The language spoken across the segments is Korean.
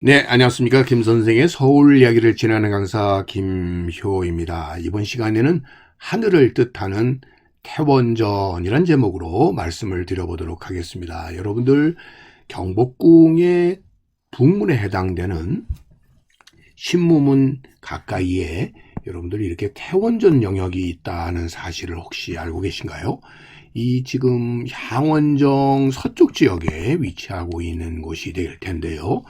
네, 안녕하십니까. 김 선생의 서울 이야기를 진행하는 강사 김효입니다. 이번 시간에는 하늘을 뜻하는 태원전이란 제목으로 말씀을 드려보도록 하겠습니다. 여러분들 경복궁의 북문에 해당되는 신무문 가까이에 여러분들이 이렇게 태원전 영역이 있다는 사실을 혹시 알고 계신가요? 이 지금 향원정 서쪽 지역에 위치하고 있는 곳이 될 텐데요.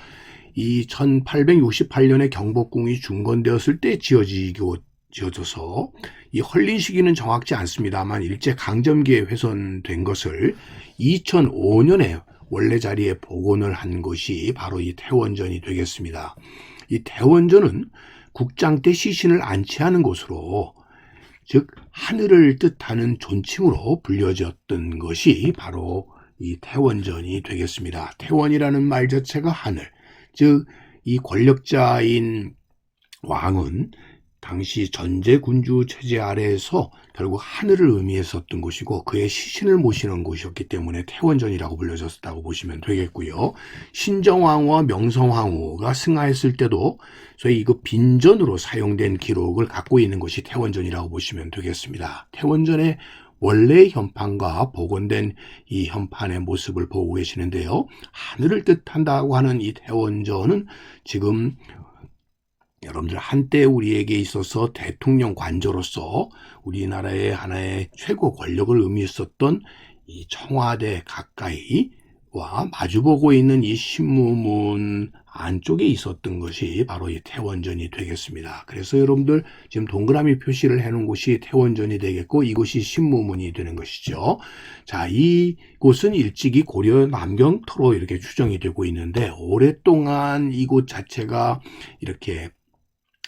이 1868년에 경복궁이 중건되었을 때 지어져서 이 헐린 시기는 정확치 않습니다만 일제강점기에 훼손된 것을 2005년에 원래 자리에 복원을 한 것이 바로 이 태원전이 되겠습니다. 이 태원전은 국장 때 시신을 안치하는 곳으로, 즉 하늘을 뜻하는 존칭으로 불려졌던 것이 바로 이 태원전이 되겠습니다. 태원이라는 말 자체가 하늘, 즉 이 권력자인 왕은 당시 전제군주 체제 아래에서 결국 하늘을 의미했었던 곳이고 그의 시신을 모시는 곳이었기 때문에 태원전이라고 불려졌다고 보시면 되겠고요. 신정왕후와 명성황후가 승하했을 때도 소위 그 빈전으로 사용된 기록을 갖고 있는 것이 태원전이라고 보시면 되겠습니다. 태원전의 원래의 현판과 복원된 이 현판의 모습을 보고 계시는데요. 하늘을 뜻한다고 하는 이 태원전은 지금 여러분들 한때 우리에게 있어서 대통령 관저로서 우리나라의 하나의 최고 권력을 의미했었던 이 청와대 가까이와 마주보고 있는 이 신무문 안쪽에 있었던 것이 바로 이 태원전이 되겠습니다. 그래서 여러분들 지금 동그라미 표시를 해놓은 곳이 태원전이 되겠고 이곳이 신무문이 되는 것이죠. 자, 이곳은 일찍이 고려 남경터로 이렇게 추정이 되고 있는데 오랫동안 이곳 자체가 이렇게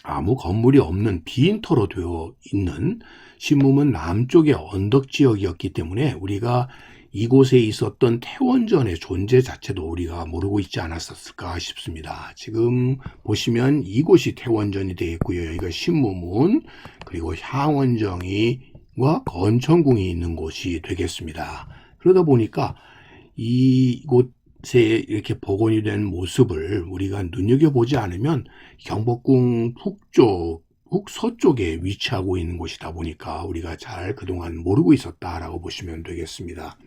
아무 건물이 없는 빈 터로 되어 있는 신무문 남쪽의 언덕 지역이었기 때문에 우리가 이곳에 있었던 태원전의 존재 자체도 우리가 모르고 있지 않았을까 싶습니다. 지금 보시면 이곳이 태원전이 되겠고요. 여기가 신무문, 그리고 향원정이와 건천궁이 있는 곳이 되겠습니다. 그러다 보니까 이곳에 이렇게 복원이 된 모습을 우리가 눈여겨보지 않으면 경복궁 북서쪽에 위치하고 있는 곳이다 보니까 우리가 잘 그동안 모르고 있었다라고 보시면 되겠습니다.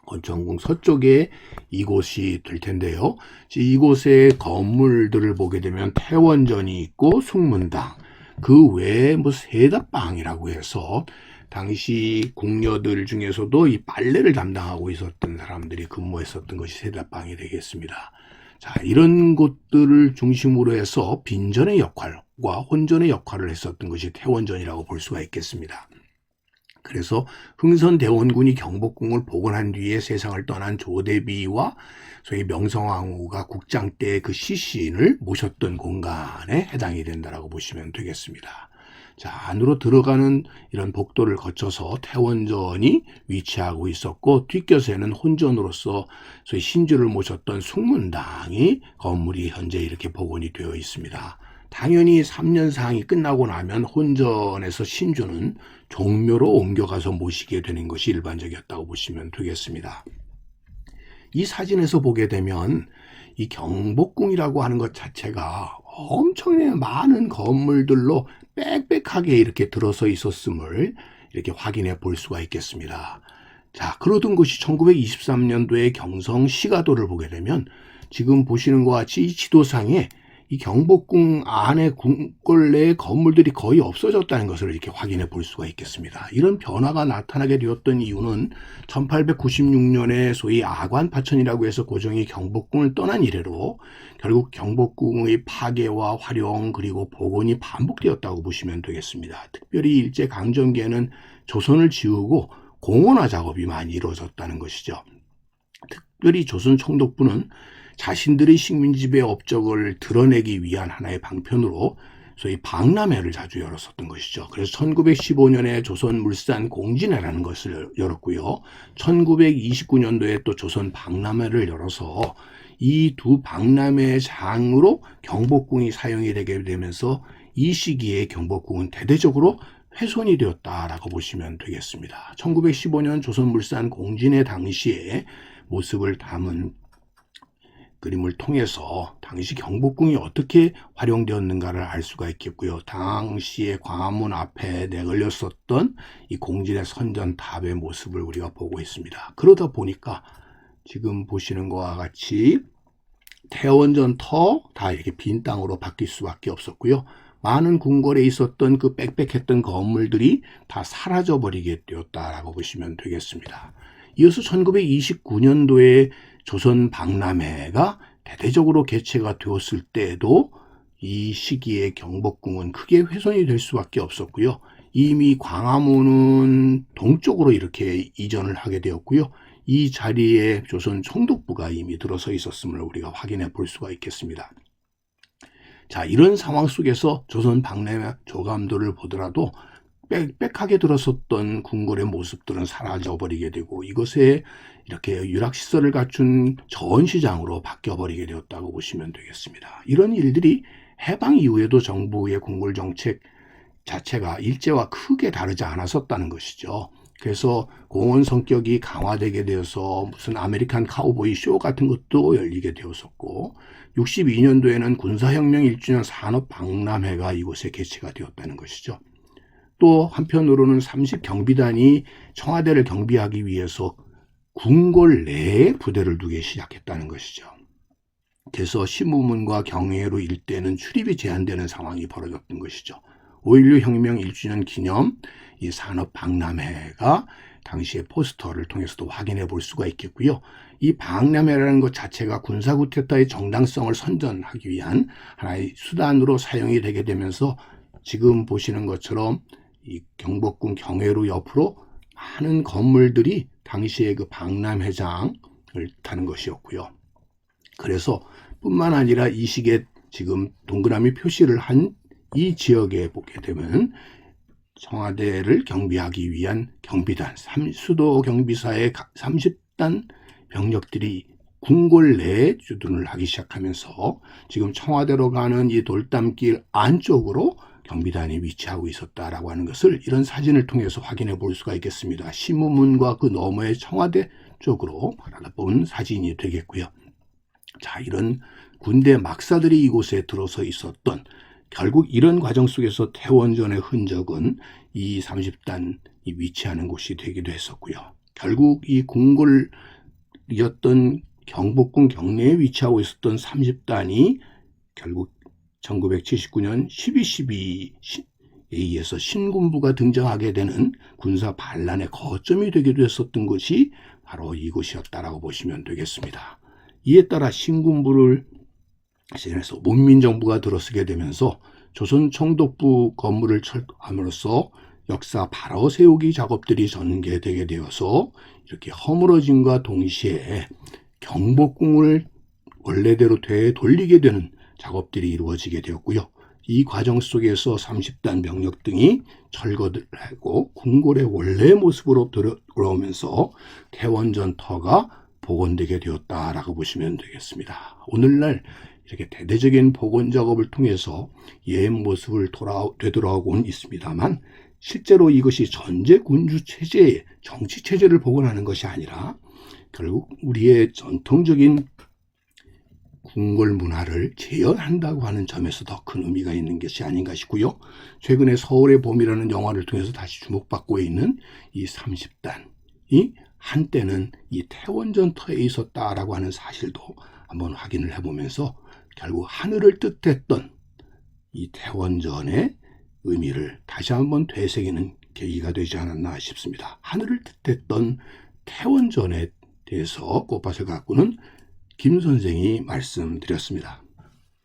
건천궁 서쪽에 이곳이 될 텐데요. 이곳의 건물들을 보게 되면 태원전이 있고 숭문당, 그 외에 뭐 세다방이라고 해서 당시 궁녀들 중에서도 이 빨래를 담당하고 있었던 사람들이 근무했었던 것이 세다방이 되겠습니다. 자, 이런 곳들을 중심으로 해서 빈전의 역할과 혼전의 역할을 했었던 것이 태원전이라고 볼 수가 있겠습니다. 그래서 흥선대원군이 경복궁을 복원한 뒤에 세상을 떠난 조대비와 소위 명성황후가 국장 때 그 시신을 모셨던 공간에 해당이 된다고 보시면 되겠습니다. 자, 안으로 들어가는 이런 복도를 거쳐서 태원전이 위치하고 있었고 뒷곁에는 혼전으로서 소위 신주를 모셨던 숭문당이 건물이 현재 이렇게 복원이 되어 있습니다. 당연히 3년 상이 끝나고 나면 혼전에서 신주는 종묘로 옮겨가서 모시게 되는 것이 일반적이었다고 보시면 되겠습니다. 이 사진에서 보게 되면 이 경복궁이라고 하는 것 자체가 엄청나게 많은 건물들로 빽빽하게 이렇게 들어서 있었음을 이렇게 확인해 볼 수가 있겠습니다. 자, 그러던 것이 1923년도에 경성 시가도를 보게 되면 지금 보시는 것 같이 이 지도상에 이 경복궁 안에 궁궐 내 건물들이 거의 없어졌다는 것을 이렇게 확인해 볼 수가 있겠습니다. 이런 변화가 나타나게 되었던 이유는 1896년에 소위 아관파천이라고 해서 고종이 경복궁을 떠난 이래로 결국 경복궁의 파괴와 활용 그리고 복원이 반복되었다고 보시면 되겠습니다. 특별히 일제강점기에는 조선을 지우고 공원화 작업이 많이 이루어졌다는 것이죠. 특별히 조선 총독부는 자신들의 식민지배 업적을 드러내기 위한 하나의 방편으로 소위 박람회를 자주 열었었던 것이죠. 그래서 1915년에 조선물산 공진회라는 것을 열었고요. 1929년도에 또 조선 박람회를 열어서 이 두 박람회장으로 경복궁이 사용이 되게 되면서 이 시기에 경복궁은 대대적으로 훼손이 되었다라고 보시면 되겠습니다. 1915년 조선물산 공진회 당시에 모습을 담은 그림을 통해서 당시 경복궁이 어떻게 활용되었는가를 알 수가 있겠고요. 당시에 광화문 앞에 내걸렸었던 이 공진의 선전탑의 모습을 우리가 보고 있습니다. 그러다 보니까 지금 보시는 것과 같이 태원전 터 다 이렇게 빈 땅으로 바뀔 수밖에 없었고요. 많은 궁궐에 있었던 그 빽빽했던 건물들이 다 사라져버리게 되었다라고 보시면 되겠습니다. 이어서 1929년도에 조선 박람회가 대대적으로 개최가 되었을 때에도 이 시기에 경복궁은 크게 훼손이 될 수밖에 없었고요. 이미 광화문은 동쪽으로 이렇게 이전을 하게 되었고요. 이 자리에 조선 총독부가 이미 들어서 있었음을 우리가 확인해 볼 수가 있겠습니다. 자, 이런 상황 속에서 조선 박람회 조감도를 보더라도 빽빽하게 들어섰던 궁궐의 모습들은 사라져버리게 되고 이것에 이렇게 유락시설을 갖춘 전시장으로 바뀌어버리게 되었다고 보시면 되겠습니다. 이런 일들이 해방 이후에도 정부의 궁궐 정책 자체가 일제와 크게 다르지 않았었다는 것이죠. 그래서 공원 성격이 강화되게 되어서 무슨 아메리칸 카우보이 쇼 같은 것도 열리게 되었었고 62년도에는 군사혁명 1주년 산업박람회가 이곳에 개최가 되었다는 것이죠. 또 한편으로는 30경비단이 청와대를 경비하기 위해서 궁궐 내에 부대를 두기 시작했다는 것이죠. 그래서 신무문과 경회로 일대는 출입이 제한되는 상황이 벌어졌던 것이죠. 5.16 혁명 1주년 기념 이 산업박람회가 당시의 포스터를 통해서도 확인해 볼 수가 있겠고요. 이 박람회라는 것 자체가 군사쿠데타의 정당성을 선전하기 위한 하나의 수단으로 사용이 되게 되면서 지금 보시는 것처럼 이 경복궁 경회로 옆으로 많은 건물들이 당시의 그 박람회장을 타는 것이었고요. 그래서 뿐만 아니라 이 시기에 지금 동그라미 표시를 한 이 지역에 보게 되면 청와대를 경비하기 위한 경비단, 수도 경비사의 30단 병력들이 궁궐 내에 주둔을 하기 시작하면서 지금 청와대로 가는 이 돌담길 안쪽으로 경비단이 위치하고 있었다라고 하는 것을 이런 사진을 통해서 확인해 볼 수가 있겠습니다. 신무문과 그 너머의 청와대 쪽으로 바라본 사진이 되겠고요. 자, 이런 군대 막사들이 이곳에 들어서 있었던 결국 이런 과정 속에서 태원전의 흔적은 이 30단이 위치하는 곳이 되기도 했었고요. 결국 이 궁궐이었던 경복궁 경내에 위치하고 있었던 30단이 결국 1979년 12.12에 의해서 신군부가 등장하게 되는 군사 반란의 거점이 되기도 했었던 것이 바로 이곳이었다라고 보시면 되겠습니다. 이에 따라 신군부를 지내서 문민정부가 들어서게 되면서 조선 총독부 건물을 철거함으로써 역사 바로 세우기 작업들이 전개되게 되어서 이렇게 허물어짐과 동시에 경복궁을 원래대로 되돌리게 되는 작업들이 이루어지게 되었고요. 이 과정 속에서 30단 병력 등이 철거를 하고 궁궐의 원래 모습으로 돌아오면서 태원전 터가 복원되게 되었다라고 보시면 되겠습니다. 오늘날 이렇게 대대적인 복원 작업을 통해서 옛 모습을 되돌아오곤 있습니다만 실제로 이것이 전제 군주 체제의 정치 체제를 복원하는 것이 아니라 결국 우리의 전통적인 궁궐 문화를 재현한다고 하는 점에서 더 큰 의미가 있는 것이 아닌가 싶고요. 최근에 서울의 봄이라는 영화를 통해서 다시 주목받고 있는 이 30단이 한때는 이 태원전 터에 있었다라고 하는 사실도 한번 확인을 해보면서 결국 하늘을 뜻했던 이 태원전의 의미를 다시 한번 되새기는 계기가 되지 않았나 싶습니다. 하늘을 뜻했던 태원전에 대해서 꽃밭을 가꾸는 김 선생이 말씀드렸습니다.